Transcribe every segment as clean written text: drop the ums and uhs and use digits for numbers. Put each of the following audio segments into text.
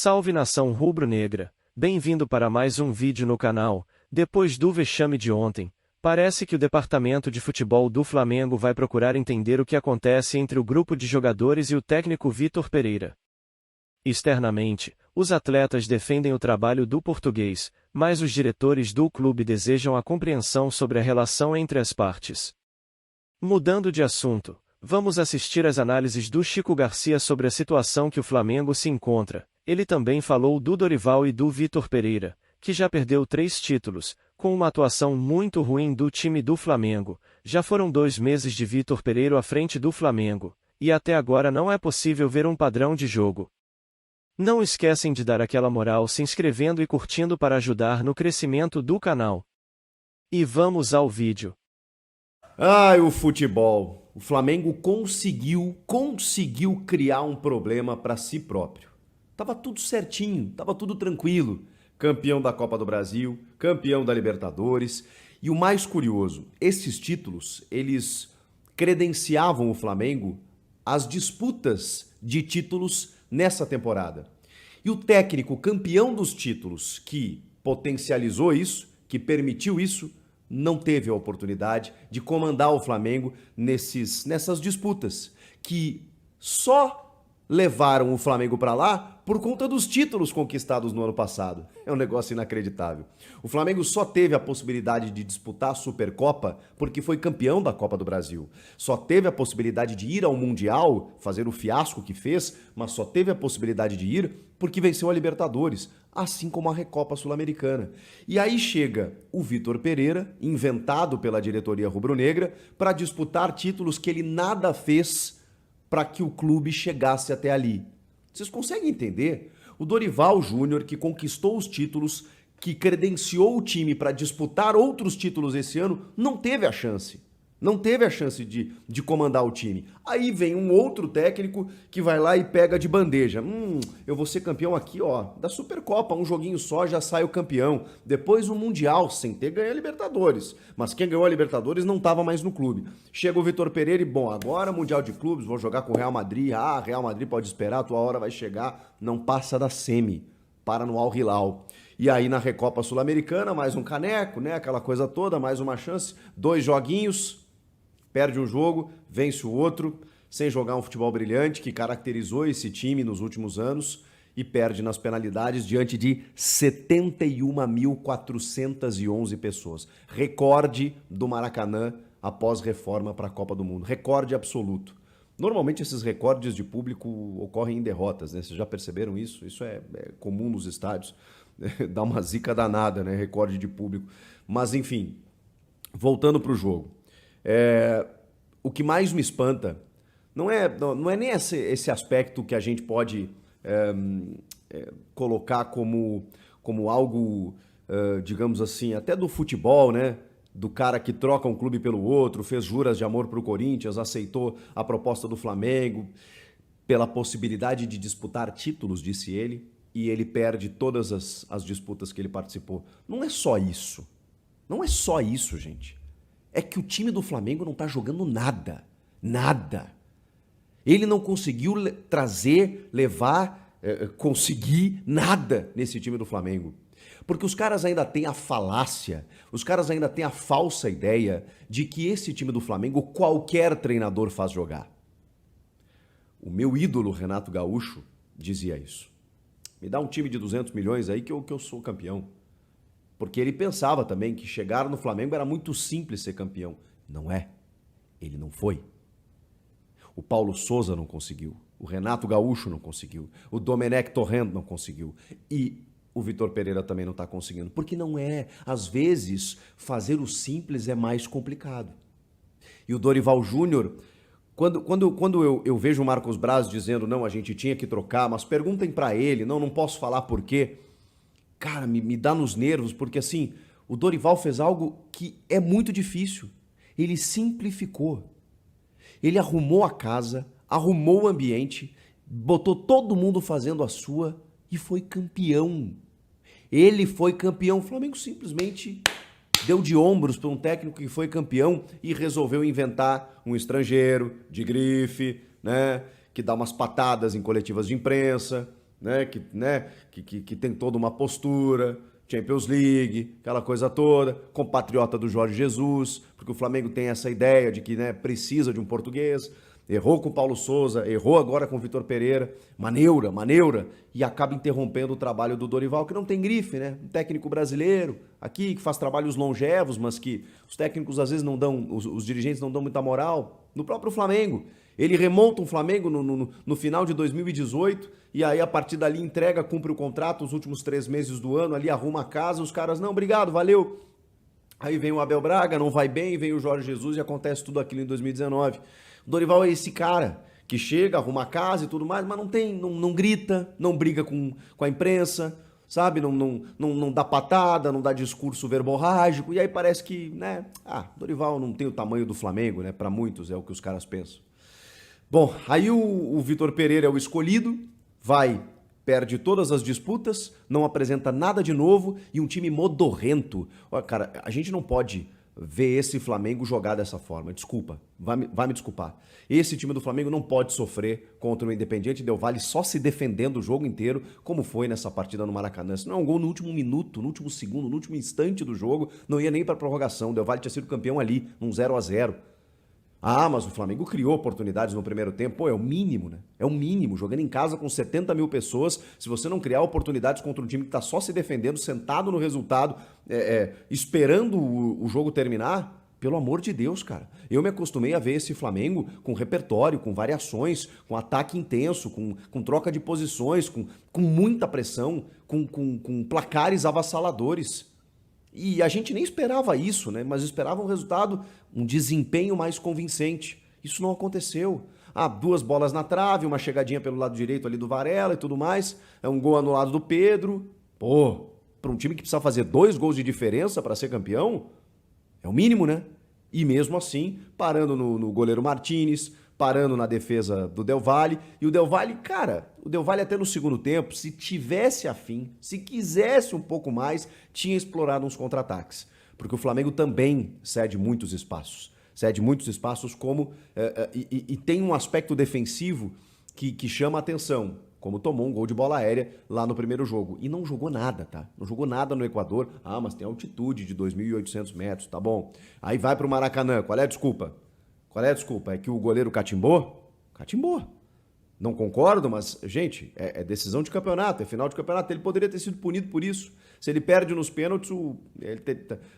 Salve nação rubro-negra, bem-vindo para mais um vídeo no canal. Depois do vexame de ontem, parece que o departamento de futebol do Flamengo vai procurar entender o que acontece entre o grupo de jogadores e o técnico Vitor Pereira. Externamente, os atletas defendem o trabalho do português, mas os diretores do clube desejam a compreensão sobre a relação entre as partes. Mudando de assunto, vamos assistir às análises do Chico Garcia sobre a situação que o Flamengo se encontra. Ele também falou do Dorival e do Vitor Pereira, que já perdeu 3 títulos, com uma atuação muito ruim do time do Flamengo. Já foram 2 meses de Vitor Pereira à frente do Flamengo, e até agora não é possível ver um padrão de jogo. Não esquecem de dar aquela moral se inscrevendo e curtindo para ajudar no crescimento do canal. E vamos ao vídeo. O futebol. O Flamengo conseguiu criar um problema para si próprio. Tava tudo certinho, tava tudo tranquilo. Campeão da Copa do Brasil, campeão da Libertadores. E o mais curioso, esses títulos, eles credenciavam o Flamengo às disputas de títulos nessa temporada. E o técnico campeão dos títulos que potencializou isso, que permitiu isso, não teve a oportunidade de comandar o Flamengo nessas disputas, que só levaram o Flamengo para lá por conta dos títulos conquistados no ano passado. É um negócio inacreditável. O Flamengo só teve a possibilidade de disputar a Supercopa porque foi campeão da Copa do Brasil. Só teve a possibilidade de ir ao Mundial, fazer o fiasco que fez, mas só teve a possibilidade de ir porque venceu a Libertadores, assim como a Recopa Sul-Americana. E aí chega o Vitor Pereira, inventado pela diretoria rubro-negra, para disputar títulos que ele nada fez para que o clube chegasse até ali. Vocês conseguem entender? O Dorival Júnior, que conquistou os títulos, que credenciou o time para disputar outros títulos esse ano, não teve a chance. Não teve a chance de comandar o time. Aí vem um outro técnico que vai lá e pega de bandeja. Eu vou ser campeão aqui, ó, da Supercopa, um joguinho só, já sai o campeão. Depois o Mundial, sem ter ganho a Libertadores. Mas quem ganhou a Libertadores não estava mais no clube. Chega o Vitor Pereira e, bom, agora Mundial de Clubes, vou jogar com o Real Madrid. Real Madrid pode esperar, a tua hora vai chegar. Não passa da semi, para no Al Hilal. E aí na Recopa Sul-Americana, mais um caneco, né? Aquela coisa toda, mais uma chance. 2 joguinhos. Perde um jogo, vence o outro, sem jogar um futebol brilhante que caracterizou esse time nos últimos anos e perde nas penalidades diante de 71.411 pessoas. Recorde do Maracanã após reforma para a Copa do Mundo. Recorde absoluto. Normalmente esses recordes de público ocorrem em derrotas, né? Vocês já perceberam isso? Isso é comum nos estádios. Dá uma zica danada, né? Recorde de público. Mas enfim, voltando para o jogo. O que mais me espanta não é nem esse aspecto que a gente pode colocar como algo, digamos assim, até do futebol, né? Do cara que troca um clube pelo outro, fez juras de amor para o Corinthians, aceitou a proposta do Flamengo pela possibilidade de disputar títulos, disse ele, e ele perde todas as disputas que ele participou. Não é só isso. Não é só isso, gente. É que o time do Flamengo não está jogando nada. Nada. Ele não conseguiu conseguir nada nesse time do Flamengo. Porque os caras ainda têm a falácia, os caras ainda têm a falsa ideia de que esse time do Flamengo qualquer treinador faz jogar. O meu ídolo, Renato Gaúcho, dizia isso. Me dá um time de 200 milhões aí que eu sou campeão. Porque ele pensava também que chegar no Flamengo era muito simples ser campeão. Não é. Ele não foi. O Paulo Sousa não conseguiu. O Renato Gaúcho não conseguiu. O Domenech Torrent não conseguiu. E o Vitor Pereira também não está conseguindo. Porque não é. Às vezes, fazer o simples é mais complicado. E o Dorival Júnior, quando eu vejo o Marcos Braz dizendo não, a gente tinha que trocar, mas perguntem para ele, não posso falar por quê. Cara, me dá nos nervos, porque assim, o Dorival fez algo que é muito difícil. Ele simplificou. Ele arrumou a casa, arrumou o ambiente, botou todo mundo fazendo a sua e foi campeão. Ele foi campeão. O Flamengo simplesmente deu de ombros para um técnico que foi campeão e resolveu inventar um estrangeiro de grife, né? Que dá umas patadas em coletivas de imprensa, Que tem toda uma postura, Champions League, aquela coisa toda, compatriota do Jorge Jesus, porque o Flamengo tem essa ideia de que, né, precisa de um português. Errou com o Paulo Souza, errou agora com o Vitor Pereira, maneira, e acaba interrompendo o trabalho do Dorival, que não tem grife, né? Um técnico brasileiro aqui, que faz trabalhos longevos, mas que os técnicos às vezes não dão, os dirigentes não dão muita moral. No próprio Flamengo, ele remonta um Flamengo no final de 2018, e aí a partir dali entrega, cumpre o contrato os últimos 3 meses do ano, ali arruma a casa, os caras, não, obrigado, valeu. Aí vem o Abel Braga, não vai bem, vem o Jorge Jesus e acontece tudo aquilo em 2019. O Dorival é esse cara que chega, arruma a casa e tudo mais, mas não grita, não briga com a imprensa, sabe? Não dá patada, não dá discurso verborrágico, e aí parece que, né? Dorival não tem o tamanho do Flamengo, né? Para muitos é o que os caras pensam. Bom, aí o Vitor Pereira é o escolhido, perde todas as disputas, não apresenta nada de novo e um time modorrento. Olha, cara, a gente não pode ver esse Flamengo jogar dessa forma. Desculpa, vai me desculpar. Esse time do Flamengo não pode sofrer contra o Independiente Del Valle só se defendendo o jogo inteiro, como foi nessa partida no Maracanã. Se não é um gol no último minuto, no último segundo, no último instante do jogo, não ia nem para prorrogação. O Del Valle tinha sido campeão ali, num 0-0. Mas o Flamengo criou oportunidades no primeiro tempo. Pô, é o mínimo, né? É o mínimo. Jogando em casa com 70 mil pessoas, se você não criar oportunidades contra um time que tá só se defendendo, sentado no resultado, esperando o jogo terminar, pelo amor de Deus, cara. Eu me acostumei a ver esse Flamengo com repertório, com variações, com ataque intenso, com troca de posições, com muita pressão, com placares avassaladores. E a gente nem esperava isso, né? Mas esperava um resultado, um desempenho mais convincente. Isso não aconteceu. 2 bolas na trave, uma chegadinha pelo lado direito ali do Varela e tudo mais. É um gol anulado do Pedro. Pô, para um time que precisa fazer 2 gols de diferença para ser campeão, é o mínimo, né? E mesmo assim, parando no goleiro Martínez, parando na defesa do Del Valle. E o Del Valle, cara, até no segundo tempo, se tivesse afim, se quisesse um pouco mais, tinha explorado uns contra-ataques. Porque o Flamengo também cede muitos espaços. E tem um aspecto defensivo que chama a atenção, como tomou um gol de bola aérea lá no primeiro jogo. E não jogou nada, tá? Não jogou nada no Equador. Mas tem altitude de 2.800 metros, tá bom. Aí vai pro Maracanã, qual é a desculpa? É que o goleiro catimbou? Catimbou. Não concordo, mas, gente, é decisão de campeonato, é final de campeonato. Ele poderia ter sido punido por isso. Se ele perde nos pênaltis, ele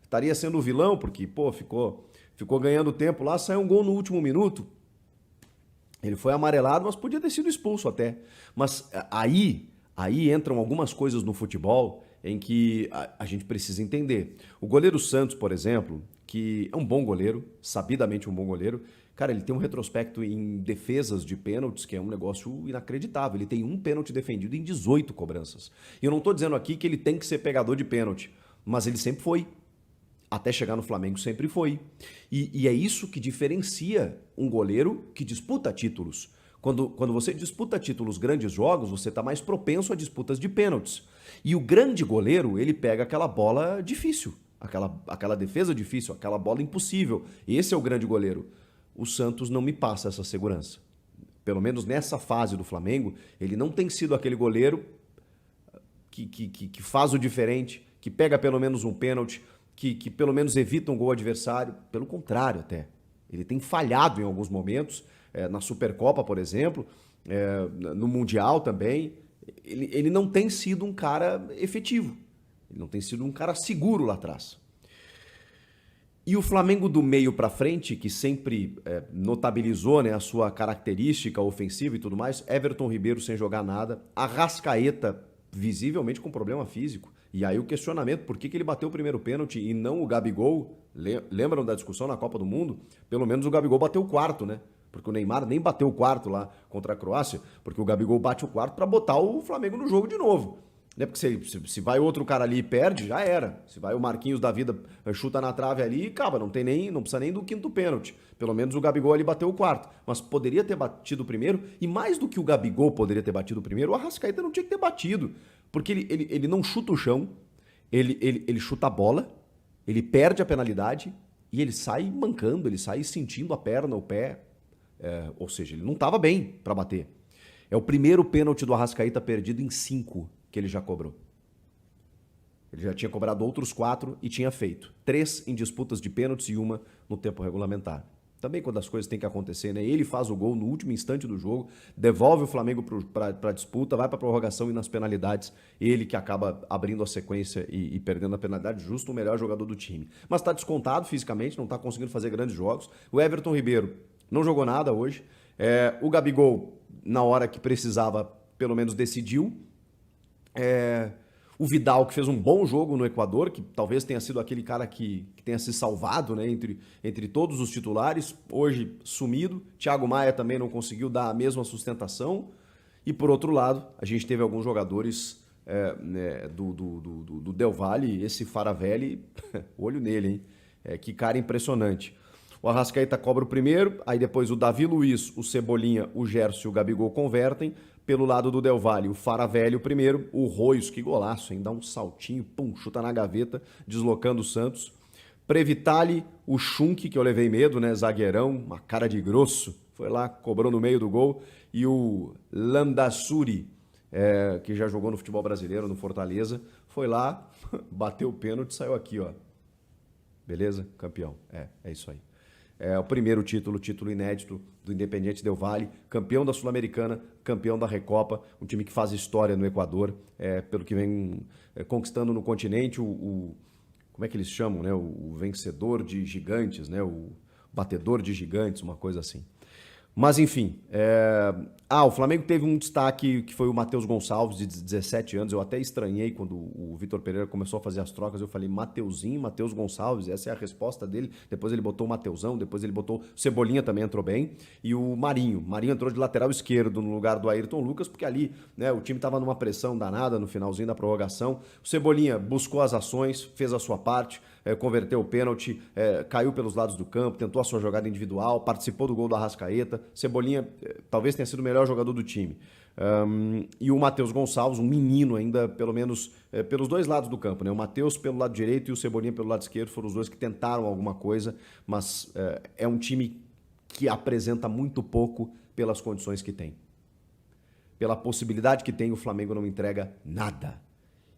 estaria sendo o vilão, porque, ficou ganhando tempo lá, saiu um gol no último minuto. Ele foi amarelado, mas podia ter sido expulso até. Mas aí entram algumas coisas no futebol em que a gente precisa entender. O goleiro Santos, por exemplo, que é um bom goleiro, sabidamente um bom goleiro, cara, ele tem um retrospecto em defesas de pênaltis que é um negócio inacreditável. Ele tem um pênalti defendido em 18 cobranças. E eu não estou dizendo aqui que ele tem que ser pegador de pênalti, mas ele sempre foi. Até chegar no Flamengo sempre foi. E é isso que diferencia um goleiro que disputa títulos. Quando você disputa títulos, grandes jogos, você está mais propenso a disputas de pênaltis. E o grande goleiro, ele pega aquela bola difícil, aquela defesa difícil, aquela bola impossível. Esse é o grande goleiro. O Santos não me passa essa segurança. Pelo menos nessa fase do Flamengo, ele não tem sido aquele goleiro que faz o diferente, que pega pelo menos um pênalti, que pelo menos evita um gol adversário. Pelo contrário até. Ele tem falhado em alguns momentos, na Supercopa, por exemplo, no Mundial também. Ele não tem sido um cara efetivo. Ele não tem sido um cara seguro lá atrás. E o Flamengo do meio para frente, que sempre notabilizou, né, a sua característica ofensiva e tudo mais, Everton Ribeiro sem jogar nada, Arrascaeta visivelmente com problema físico. E aí o questionamento, por que ele bateu o primeiro pênalti e não o Gabigol? Lembram da discussão na Copa do Mundo? Pelo menos o Gabigol bateu o quarto, né? Porque o Neymar nem bateu o quarto lá contra a Croácia, porque o Gabigol bate o quarto para botar o Flamengo no jogo de novo. Né? Porque se vai outro cara ali e perde, já era. Se vai o Marquinhos da vida, chuta na trave ali e acaba, não precisa nem do quinto pênalti. Pelo menos o Gabigol ali bateu o quarto. Mas poderia ter batido o primeiro, e mais do que o Gabigol poderia ter batido o primeiro, o Arrascaeta não tinha que ter batido. Porque ele não chuta o chão, ele chuta a bola, ele perde a penalidade e ele sai mancando, ele sai sentindo a perna, o pé. Ou seja, ele não estava bem para bater. É o primeiro pênalti do Arrascaeta perdido em 5 que ele já cobrou. Ele já tinha cobrado outros 4 e tinha feito 3 em disputas de pênaltis e 1 no tempo regulamentar. Também quando as coisas têm que acontecer, né? Ele faz o gol no último instante do jogo, devolve o Flamengo para a disputa, vai para a prorrogação e nas penalidades, ele que acaba abrindo a sequência e perdendo a penalidade, justo o melhor jogador do time. Mas está descontado fisicamente, não está conseguindo fazer grandes jogos. O Everton Ribeiro não jogou nada hoje. O Gabigol, na hora que precisava, pelo menos decidiu. O Vidal, que fez um bom jogo no Equador, que talvez tenha sido aquele cara que tenha se salvado, né, entre todos os titulares, hoje sumido. Thiago Maia também não conseguiu dar a mesma sustentação. E por outro lado, a gente teve alguns jogadores do Del Valle, esse Faravelli, olho nele, hein? Que cara impressionante. O Arrascaeta cobra o primeiro, aí depois o Davi Luiz, o Cebolinha, o Gerson e o Gabigol convertem. Pelo lado do Del Valle, o Faravelli o primeiro, o Royos, que golaço, hein? Dá um saltinho, pum, chuta na gaveta, deslocando o Santos. Previtali, o Schunk, que eu levei medo, né? Zagueirão, uma cara de grosso, foi lá, cobrou no meio do gol. E o Landassuri, que já jogou no futebol brasileiro, no Fortaleza, foi lá, bateu o pênalti e saiu aqui, ó. Beleza? Campeão. É isso aí. É o primeiro título inédito do Independiente Del Valle, campeão da Sul-Americana, campeão da Recopa, um time que faz história no Equador, pelo que vem conquistando no continente, como é que eles chamam, né? O vencedor de gigantes, né? O batedor de gigantes, uma coisa assim. Mas enfim, o Flamengo teve um destaque que foi o Matheus Gonçalves, de 17 anos. Eu até estranhei quando o Vitor Pereira começou a fazer as trocas. Eu falei, Matheus Gonçalves, essa é a resposta dele. Depois ele botou o Mateuzão, depois ele botou o Cebolinha, também entrou bem. E o Marinho entrou de lateral esquerdo no lugar do Ayrton Lucas, porque ali, né, o time estava numa pressão danada no finalzinho da prorrogação. O Cebolinha buscou as ações, fez a sua parte, converteu o pênalti, caiu pelos lados do campo, tentou a sua jogada individual, participou do gol do Arrascaeta. Cebolinha talvez tenha sido o melhor jogador do time. E o Matheus Gonçalves, um menino ainda, pelo menos pelos dois lados do campo, né? O Matheus pelo lado direito e o Cebolinha pelo lado esquerdo, foram os dois que tentaram alguma coisa, mas é um time que apresenta muito pouco pelas condições que tem. Pela possibilidade que tem, o Flamengo não entrega nada.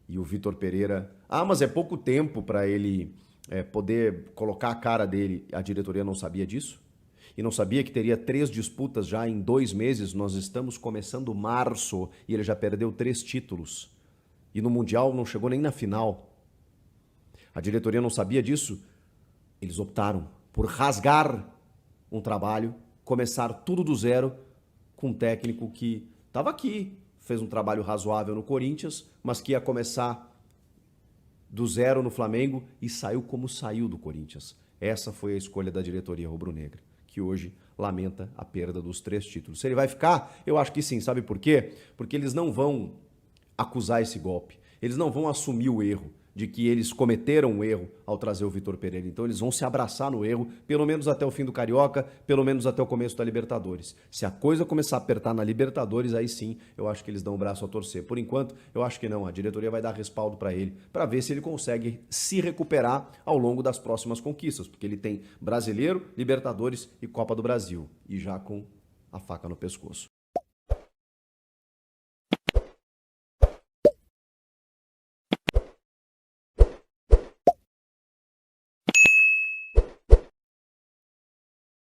E o Vitor Pereira... mas é pouco tempo para ele poder colocar a cara dele. A diretoria não sabia disso? E não sabia que teria 3 disputas já em 2 meses? Nós estamos começando março e ele já perdeu 3 títulos. E no Mundial não chegou nem na final. A diretoria não sabia disso? Eles optaram por rasgar um trabalho, começar tudo do zero com um técnico que estava aqui, fez um trabalho razoável no Corinthians, mas que ia começar do zero no Flamengo e saiu como saiu do Corinthians. Essa foi a escolha da diretoria rubro-negra, que hoje lamenta a perda dos 3 títulos. Se ele vai ficar, eu acho que sim. Sabe por quê? Porque eles não vão acusar esse golpe. Eles não vão assumir o erro de que eles cometeram um erro ao trazer o Vitor Pereira. Então eles vão se abraçar no erro, pelo menos até o fim do Carioca, pelo menos até o começo da Libertadores. Se a coisa começar a apertar na Libertadores, aí sim eu acho que eles dão o braço a torcer. Por enquanto, eu acho que não. A diretoria vai dar respaldo para ele, para ver se ele consegue se recuperar ao longo das próximas conquistas, porque ele tem Brasileiro, Libertadores e Copa do Brasil, e já com a faca no pescoço.